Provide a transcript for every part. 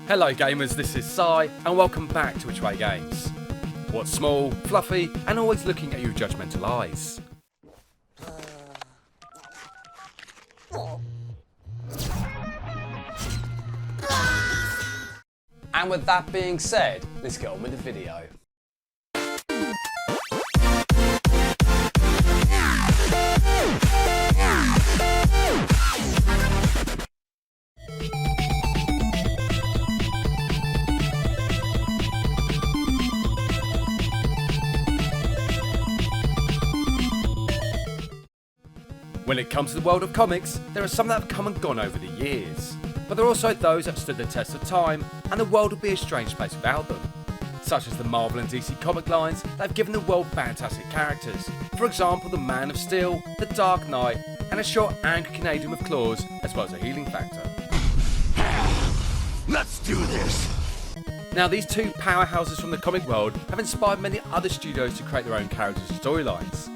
Hello gamers, this is Si, and welcome back to Which Way Games. What's small, fluffy, and always looking at you with judgmental eyes? And with that being said, let's get on with the video. When it comes to the world of comics, there are some that have come and gone over the years. But there are also those that stood the test of time, and the world would be a strange place without them. Such as the Marvel and DC comic lines that have given the world fantastic characters. For example, the Man of Steel, the Dark Knight, and a short angry Canadian with claws, as well as a healing factor. Let's do this! Now, these two powerhouses from the comic world have inspired many other studios to create their own characters and storylines.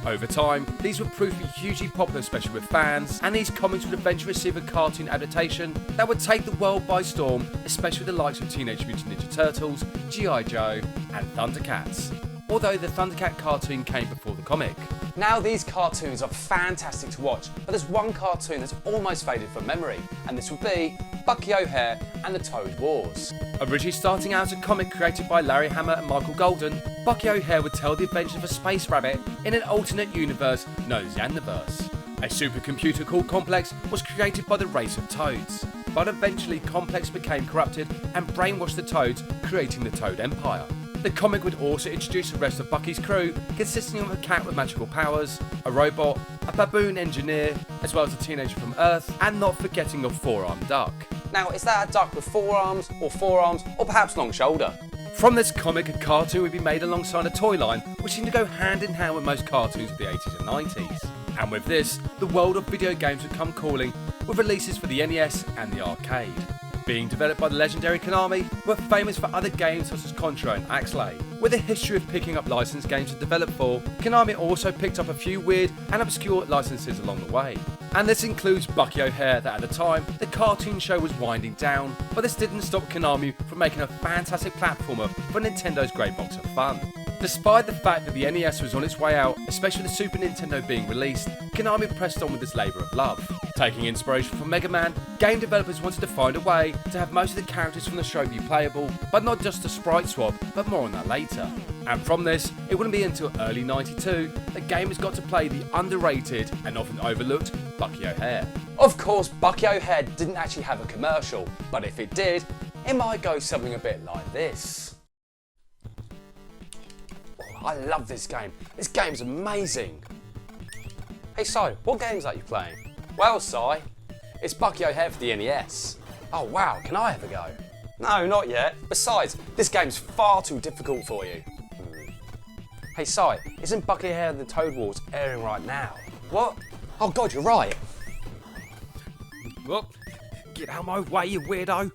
Over time, these would prove to be hugely popular, especially with fans, and these comics would eventually receive a cartoon adaptation that would take the world by storm, especially with the likes of Teenage Mutant Ninja Turtles, G.I. Joe, and Thundercats. Although the Thundercat cartoon came before the comic. Now these cartoons are fantastic to watch, but there's one cartoon that's almost faded from memory, and this would be Bucky O Hare and the Toad Wars. Originally starting out as a comic created by Larry Hama and Michael Golden, Bucky O Hare would tell the adventures of a space rabbit in an alternate universe known as the Yanniverse. A supercomputer called Complex was created by the race of Toads, but eventually Complex became corrupted and brainwashed the Toads, creating the Toad Empire. The comic would also introduce the rest of Bucky's crew, consisting of a cat with magical powers, a robot, a baboon engineer, as well as a teenager from Earth, and not forgetting a four-armed duck. Now, is that a duck with four arms, or perhaps long shoulder? From this comic, a cartoon would be made alongside a toy line, which seemed to go hand in hand with most cartoons of the 80s and 90s. And with this, the world of video games would come calling, with releases for the NES and the arcade. Being developed by the legendary Konami, were famous for other games such as Contra and Axlay. With a history of picking up licensed games to develop for, Konami also picked up a few weird and obscure licenses along the way. And this includes Bucky O Hare, that at the time, the cartoon show was winding down, but this didn't stop Konami from making a fantastic platformer for Nintendo's great box of fun. Despite the fact that the NES was on its way out, especially the Super Nintendo being released, Konami pressed on with this labour of love. Taking inspiration from Mega Man, game developers wanted to find a way to have most of the characters from the show be playable, but not just a sprite swap, but more on that later. And from this, it wouldn't be until early '92 that gamers got to play the underrated and often overlooked Bucky O Hare. Of course, Bucky O Hare didn't actually have a commercial, but if it did, it might go something a bit like this. Oh, I love this game. This game's amazing. Hey Si, what game's that you playing? Well Si, it's Bucky O Hare for the NES. Oh wow, can I have a go? No, not yet. Besides, this game's far too difficult for you. Hey Si, isn't Bucky O Hare and the Toad Wars airing right now? What? Oh god, you're right. Well, get out of my way, you weirdo.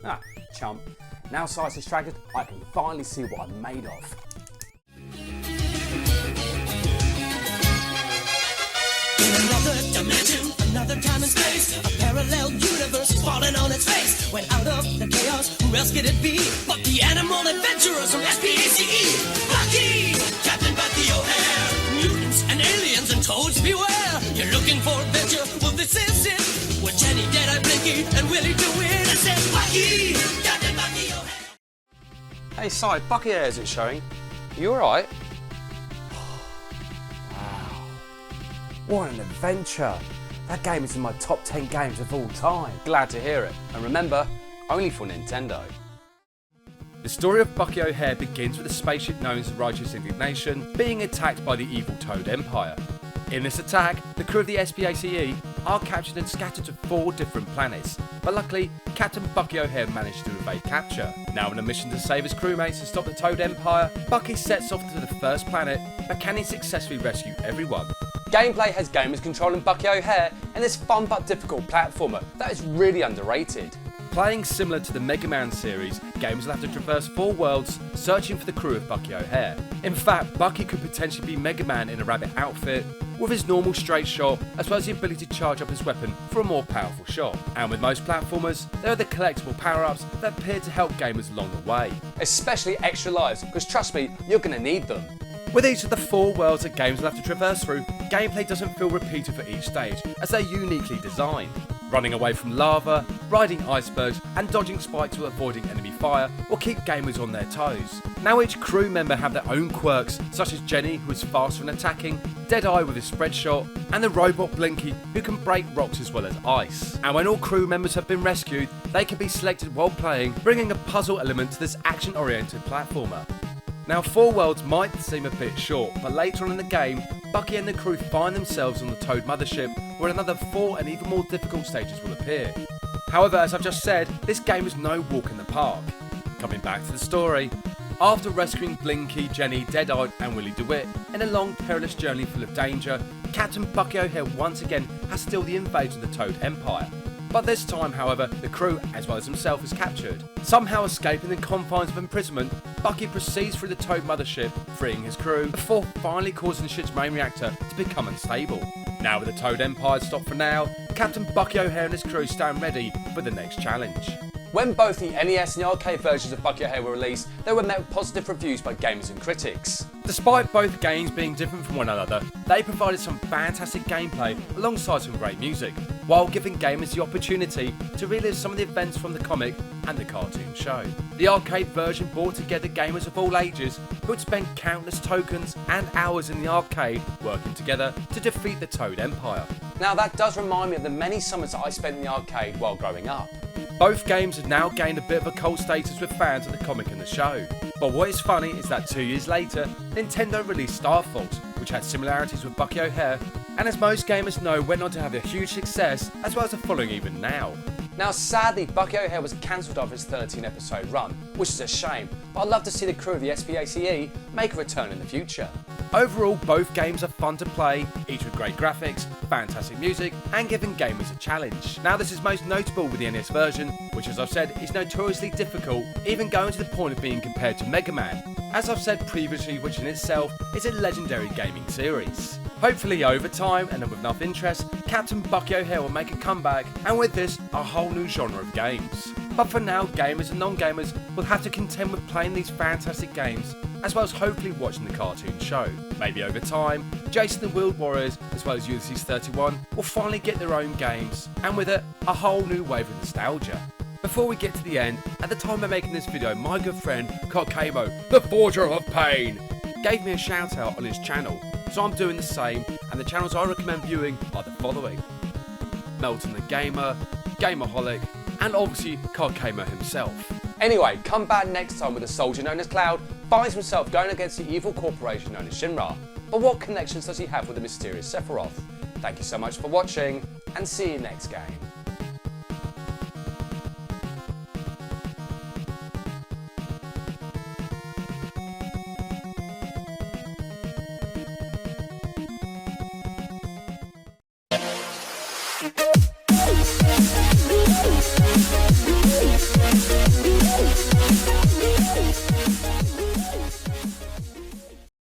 Ah, chump. Now Si's distracted, I can finally see what I'm made of. In another dimension, another time and space, a parallel universe is falling on its face. When out of the chaos, who else could it be but the animal adventurers from S.P.A.C.E. Bucky! Captain Bucky O Hare! Mutants and aliens and toads beware! You're looking for adventure? Well, this is it! With Jenny, Deadeye, Blinky, and Willie to win. I said, Bucky! Captain Bucky O Hare! Hey Si, Bucky O Hare isn't showing. You alright? What an adventure! That game is in my top 10 games of all time. Glad to hear it. And remember, only for Nintendo. The story of Bucky O Hare begins with a spaceship known as the Righteous Indignation being attacked by the evil Toad Empire. In this attack, the crew of the S.P.A.C.E. are captured and scattered to 4 different planets, but luckily, Captain Bucky O Hare managed to evade capture. Now on a mission to save his crewmates and stop the Toad Empire, Bucky sets off to the first planet, but can he successfully rescue everyone? Gameplay has gamers controlling Bucky O Hare and this fun but difficult platformer that is really underrated. Playing similar to the Mega Man series, gamers will have to traverse 4 worlds searching for the crew of Bucky O Hare. In fact, Bucky could potentially be Mega Man in a rabbit outfit, with his normal straight shot, as well as the ability to charge up his weapon for a more powerful shot. And with most platformers, there are the collectible power-ups that appear to help gamers along the way. Especially extra lives, because trust me, you're going to need them. With each of the 4 worlds that games will have to traverse through, gameplay doesn't feel repeated for each stage, as they're uniquely designed. Running away from lava, riding icebergs, and dodging spikes while avoiding enemy fire will keep gamers on their toes. Now each crew member have their own quirks, such as Jenny, who is faster in attacking, Deadeye with his spread shot, and the robot Blinky, who can break rocks as well as ice. And when all crew members have been rescued, they can be selected while playing, bringing a puzzle element to this action-oriented platformer. Now 4 worlds might seem a bit short, but later on in the game, Bucky and the crew find themselves on the Toad mothership, where another 4 and even more difficult stages will appear. However, as I've just said, this game is no walk in the park. Coming back to the story, after rescuing Blinky, Jenny, Deadeye and Willie DeWitt in a long perilous journey full of danger, Captain Bucky O Hare once again has still the invasion of the Toad Empire. But this time, however, the crew, as well as himself, is captured. Somehow escaping the confines of imprisonment, Bucky proceeds through the Toad mothership, freeing his crew, before finally causing the ship's main reactor to become unstable. Now with the Toad Empire stopped for now, Captain Bucky O Hare and his crew stand ready for the next challenge. When both the NES and the arcade versions of Bucky O Hare were released, they were met with positive reviews by gamers and critics. Despite both games being different from one another, they provided some fantastic gameplay alongside some great music, while giving gamers the opportunity to relive some of the events from the comic and the cartoon show. The arcade version brought together gamers of all ages who had spent countless tokens and hours in the arcade working together to defeat the Toad Empire. Now that does remind me of the many summers that I spent in the arcade while growing up. Both games have now gained a bit of a cult status with fans of the comic and the show. But what is funny is that 2 years later, Nintendo released Star Fox, which had similarities with Bucky O Hare, and as most gamers know, went on to have a huge success as well as a following even now. Now sadly, Bucky O Hare was cancelled after his 13 episode run, which is a shame, but I'd love to see the crew of the S.P.A.C.E. make a return in the future. Overall, both games are fun to play, each with great graphics, fantastic music, and giving gamers a challenge. Now this is most notable with the NES version, which as I've said is notoriously difficult, even going to the point of being compared to Mega Man, as I've said previously, which in itself is a legendary gaming series. Hopefully over time, and with enough interest, Captain Bucky O Hare will make a comeback, and with this, a whole new genre of games. But for now, gamers and non-gamers will have to contend with playing these fantastic games, as well as hopefully watching the cartoon show. Maybe over time, Jason the Wheeled Warriors, as well as Ulysses 31, will finally get their own games, and with it, a whole new wave of nostalgia. Before we get to the end, at the time of making this video, my good friend, Konami, the Forger of Pain, gave me a shout out on his channel, so I'm doing the same, and the channels I recommend viewing are the following: Melton the Gamer, Gamerholic, and obviously Konami himself. Anyway, come back next time with a soldier known as Cloud finds himself going against the evil corporation known as Shinra. But what connections does he have with the mysterious Sephiroth? Thank you so much for watching, and see you next game. We'll be right back.